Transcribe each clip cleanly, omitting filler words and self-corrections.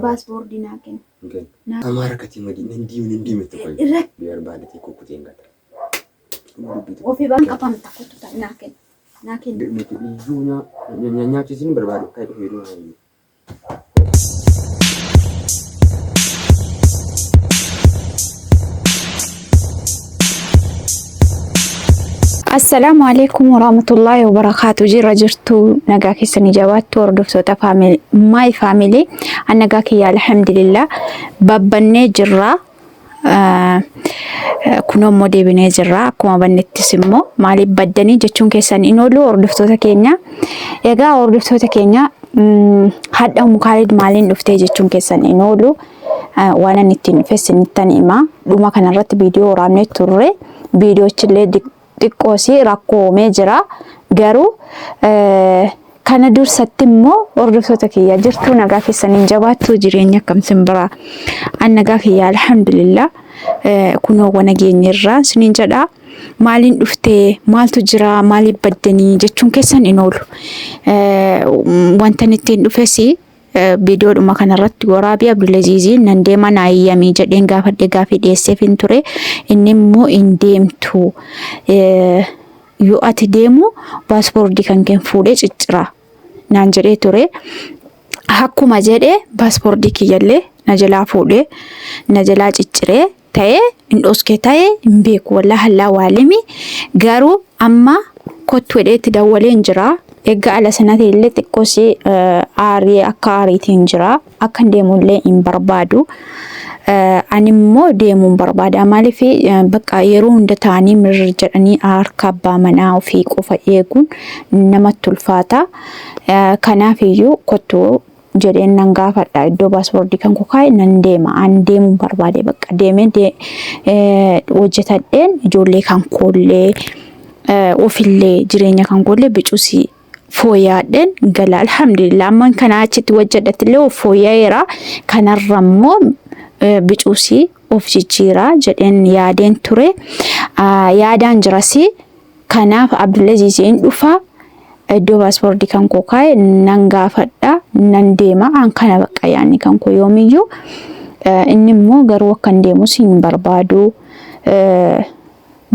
باسبور ديناكن أمارة كتير مدينة ندي متقول بيار بالتي كوكتين قطر وفي بنك أبان تقطع ناكن بيجونا نيا تيجين بربادو كاي بيجونا السلام عليكم ورحمة الله وبركاته. جرى جرتو نجاكي سنجابات توردفتو تفامل ماي فاميلي النجاكي الحمد لله بابني جرى كنوم مودي بني جرى كما بنتسمو مالي بدني جتشون كيسان إنولو وردفتو تكينيا يجا وردفتو تكينيا حد مكالد مالين دفتي جتشون كيسان إنولو وانا نتين فيس نتان إما دوما كان رات فيديو رامني توري فيديو تشلي xiqqoosi rakkoo mee jira garuu kana dursatti immoo hordoftoota kiyya jirtu nagaa keessaniin jabaattuu jireenya akkamsin bira an nagaa kiyya alhamdulillah kunoo wana geenyerra siniin jedha maaliin dhuftee maaltu jira maaliif baddanii jechuun keessan in oolu wanta ittiin dhufesi video dhuma kanarratti Waraabii Abdulaziziin nan deema naayyamii jedheen gaafadhe gaafii dhiyeesseef hin ture inni immoo hin deemtu yoo ati deemu paaspoortii kan keen fuudhee ciccira naan jedhee ture akkuma jedhee paaspoortii kiyyallee na jalaa fuudhee na jalaa cicciree ta'ee hin dhoske ta'ee hin beeku wallahi hallaa waalimi garuu amma kottu hedheetti dawwalee hin jira Ega ala sanate illee xiqqoosi aarii akka aariitiin jira akka deemullee hin barbaadu ani immoo deemuun barbaada maaliif bakka yeroo hunda taanii mirri jedhanii harka abbaa manaa ofii qofa eeguun namatti ulfaata kanaaf iyyuu kottu jedheen nan gaafadha iddoo paaspoortii kan kokaa'e nan deema an deemuun barbaade bakka deemee hojjetadheen ijoollee kan koollee ofillee jireenya kan koollee bicuusii fooyyaadhen gala alhamdulillah amman kana achitti wajjadhatillee fooyyaa'eera kanarrammoo bicuusii of jijjiira jedheen yaadeen ture yaadaan jirasi kanaaf Abdulaziziin dhufa iddoo paaspoortii kan kokaa'e nan gaafadha nan deema an kana bakka yaani kan koo yoomiyyuu inni immoo garuu akka deemus hin barbaadu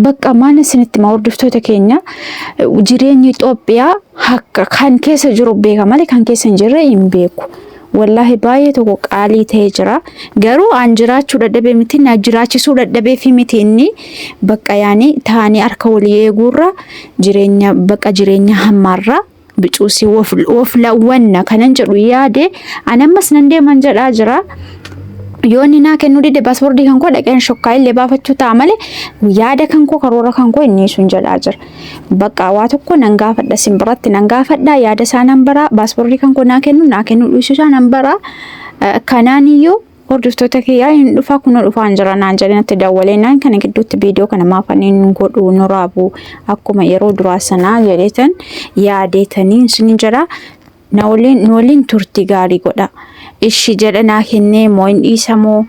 bakka maana sinitti ma hordoftoota keenya jireenyi Itoophiyaa akka kan keessa jiru beeka malee kan keessa hin jirre hin beeku wallahi baay'ee tokko qaalii ta'ee jira garuu an jiraachuu dadhabee miti na jiraachisuu dadhabee fi miti inni bakka yaani taanii harka walii eeguurra jireenya bakka jireenya hammaarra bicuusii of lawwanna kanan jedhu yaade anammas nan deeman jedhaa jira yoonni naa kennu dide paaspoortii kan koo dhaqeen shokkaa illee baafachuu ta'a malee yaada kan koo karoora kan koo inni sun jedhaa jira bakka waa tokko nan gaafadha simbiratti nan gaafadha yaada isaa nan bara paaspoortii kan koo naa kennu dhiisuu isaa nan bara kanaan iyyuu hordoftoota kiyyaa hin dhufa kunoo dhufaan jira naan jedhee natti dawwalee naan kana gidduutti viidiyoo kana maafaniin godhu nu raabu akkuma yeroo duraa sanaa jedheetan yaadeetanii sun jedha na waliin turtii gaarii godha ishi jedhanaa kennee moo hin dhiisamoo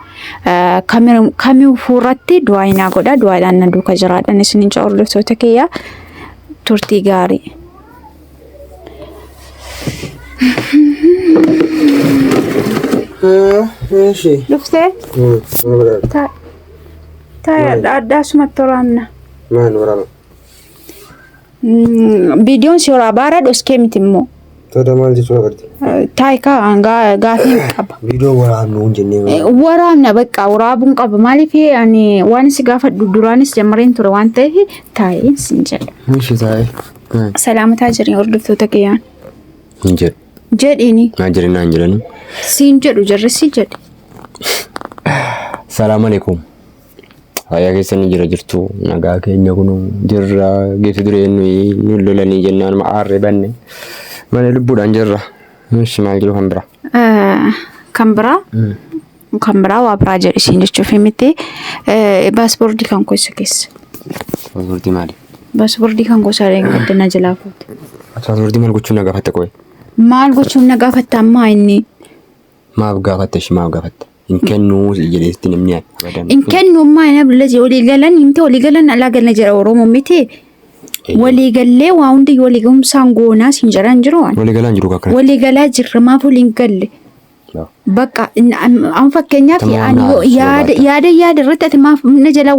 kamii fuuratti du'aa inaa godha du'aadhaan na duuka jiraadhaan isiniin jedha hordoftoota kiyyaa turtii gaarii. Dhuftee? Taa'ee addaasumatti waraabna. Maal waraabna? Viidiyoon si waraabaara dhoskee miti immoo. Toda maal jechuudha barti? Taayika gaafii qaba. Viidiyoo waraabnu hin jennee. Waraabna bakka waraabuun qaba maaliif ani waan si gaafadhu duraanis jammareen ture waan ta'eef taa'ee sin jedha. Mishi taa'ee. Salaamataa jireenya hordoftoota kiyyaan. Hin jedhu. Jedhiini. Naa jireenyaa hin jedhani. Siin jedhu jarrisi jedhi. Salaamu alaikum. Fayyaa keessanii jirtu nagaa keenya kun jirra geessu dureenyi nu lolanii jennaan ma'aarree banne. Mana lubbuudhaan jirra. Mishi maal jiru kan biraa? Kan biraa waa biraa jedhisiin jechuuf miti paaspoortii kan koo isa keessa. Paaspoortii maali? Paaspoortii kan koo sareen gaddana jalaa fuute. Paaspoortii maal gochuun na gaafatte qoye? Maal gochuun na gaafatte ammaa inni? Maaf gaafatte shi maaf gaafatte? In kennuu jedheesti namni abadan. In kennuu ammaa inni Abdulaziz walii galan alaa galna jedha Oromoo miti. Walii gallee waa hundi walii gamsaan goonaa sin jedhan jiru waan. Walii galaan jiru kakkan. Walii galaa jirra maaf waliin galle. بقى أنا فكرني في أن ياد رتت ما نجلا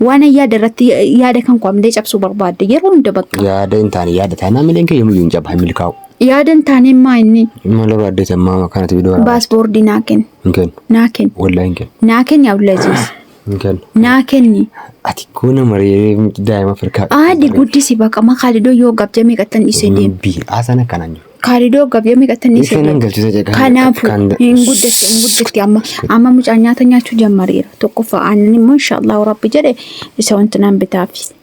وانا ياد كان قام ليش أبصو برباد يرون دبق ياد إنتاني ياد تانا ملين كي يوم ينجب هاي ملكاو ياد إنتاني ما إني ما لو رديت ما كانت بدور باسبور دي ناكن ولا يمكن ناكن يا ولازيز يمكن ناكني أتكون مريم دائما فركا دي قدي سباق ما خالدو يوغب جميع كتن إسدين بي أصلا كانانيو خالدو غب جميع كتن إسدين كنافو إنغودت أما مش أنياتني أشو جمارير تقف عني ما شاء الله وربي جري يسوون تنام بتافي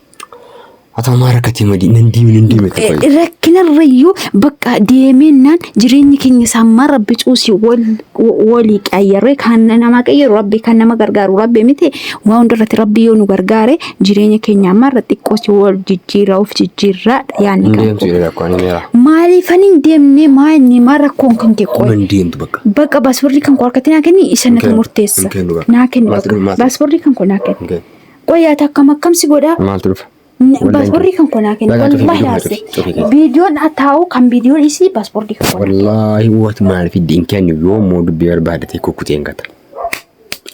atau marah kati madi nandi mati rakkina riyu bakka deemennan jireenyi keenya samma rabbi cuusi wali qayyare kan nama qayyaru rabbi kan nama gargaaru rabbi miti waa hundarratti rabbi yoo nu gargaare jireenya keenya amma irratti qosi wal jijjiira of jijjiirra yaani maaliifan deemne maani mara kon kan ke qoy bakka basburri kan qorkatina kenni isanatu murteessa naaken basburri kan ko naaken qoya takka makkamsi goda باسبوري كان كنا كن والله لازم فيديو أتاو كم فيديو إيشي باسبوري كان والله هو ما في الدين كان يوم مود بيار بعد تيكو كتير كذا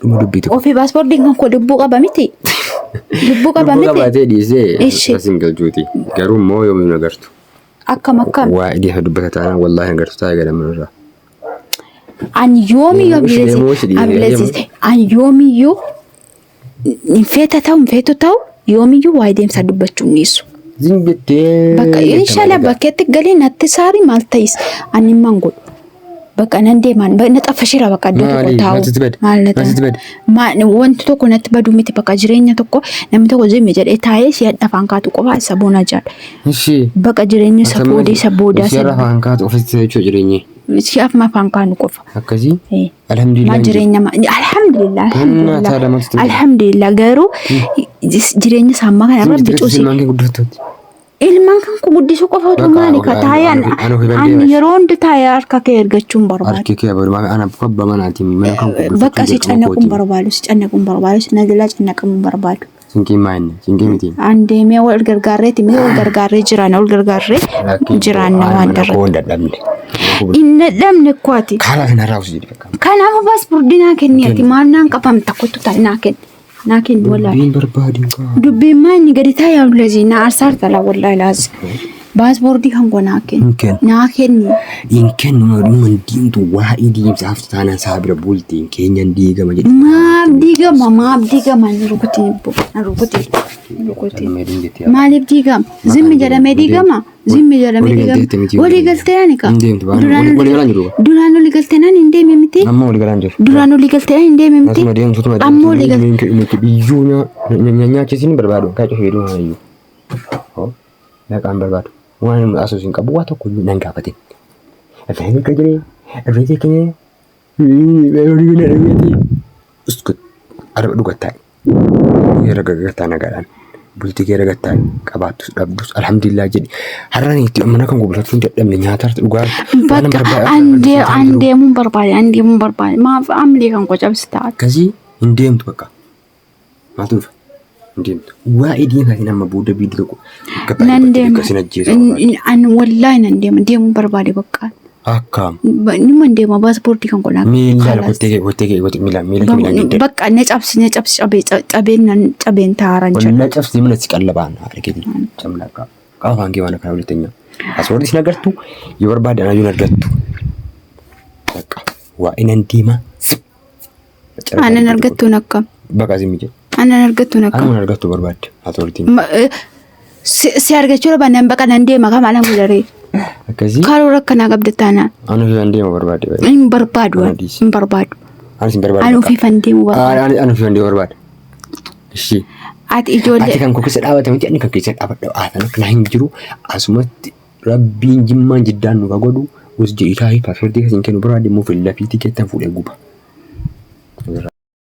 مود بيتو وفي باسبوري كان كل دبوقة بميتي دبوقة بميتي دي زي سينجل جوتي كروم مو يوم نقرتو أكم وادي هدو بكتانا والله نقرتو تاي قدام مرة عن يومي عن يومي يو نفيت تاو يومي يو وايدين سادبتشو نيسو بقى إن شاء الله بكيتك قالي نتساري مالتيس أني مانقول بقى نندي مان بقى نتقفشيرا بقى دوتو تاو ما وانت توكو نتبادو ميتي بقى جرينيا توكو نمتوكو زي مجال إتايس ياد أفانكاتو قفا سابونا جال بقى جرينيا سابودا سيارة أفانكات أوفيس جرينيا شاف ما فانكانو قفا هكذي الحمد لله ما جرينيا ما الحمد لله غيرو جرينيا سامما كان ربي توسي ilman kan ku guddisu qofa tumaani ka taayan an yeroon de taayar ka ke ergachuun barbaadu arki ke barbaadu ana qabba manati mana kan ku bakka si cannaqum barbaadu nadila cannaqum barbaadu sinki maayne sinki miti ande me wal gargaarreeti me wal gargaarree jiraan na waan darra ko dadamne inna damne kwati kala na raawsi kana baaspor dinaa kenniati maannaan qabam takkutu tanaa kenni لكن ولا دبي ما نقدرتها يا ولزينا أرسلت لا والله لازم باسبور دي كان ناكن يمكن من دين تو واحد يمسافت أنا سابر بولتين كينيا ديجا ما بديجا ما نروكتين ما بديجا زم جرا مديجا ما ولي قلتني كا دورانو اللي قلتنا ندي ممتي دورانو اللي قلتنا ندي ممتي أمو اللي قلت بيجونا نيا كيسين بربادو كاجو هيرو هايو لا كان بربادو وانا أساسين كابواتو كل نانجابتين أفهم كجري أفهم كجري اسكت أنا بدو قتاي يرجع قتانا قالان بلتي كيرجع قتاي كباتو دبوس الحمد لله جدي هراني تأمنا كم قبل تفون تقدم من ياتر تقول عندي من بربادي ما أعمل كم قجاب ستار كذي عندي متوقع ما تعرف عندي وايدين هذين ما بودا بيدلكو نندم أنا والله نندم بربادي بقى أكام نمن دم باسبورتي كان كنا ميلا وتيجي ميلا بقى نجابس أبين تاران ولا نجابس دي من السكالبان هذا كذي جملة كافان كي وانا كنا ولتنيا باسبورتي سنقرتو يوربادي أنا ينقرتو بقى وإن أنتيما أنا نرقتو نكم بقى زميجي أنا نرقتو نكم أنا نرقتو بربادي هاتورتين سيارجتشوا بنا بقى نندي ما كم على مدري كذي كارو ركنا قبل تانا أنا في فندي ما بربادي إن بربادو أنا سين بربادي أنا في فندي أنا في فندي بربادي إيشي إجول كان كوكس الأول تمتي أنا كوكس الأول أنا كنا هنجرو أسمت ربي جمّا جدا نقعدو وسجيتها هي ففردي كذا كانوا برادي مو في اللافي تيجي تنفول الجوبا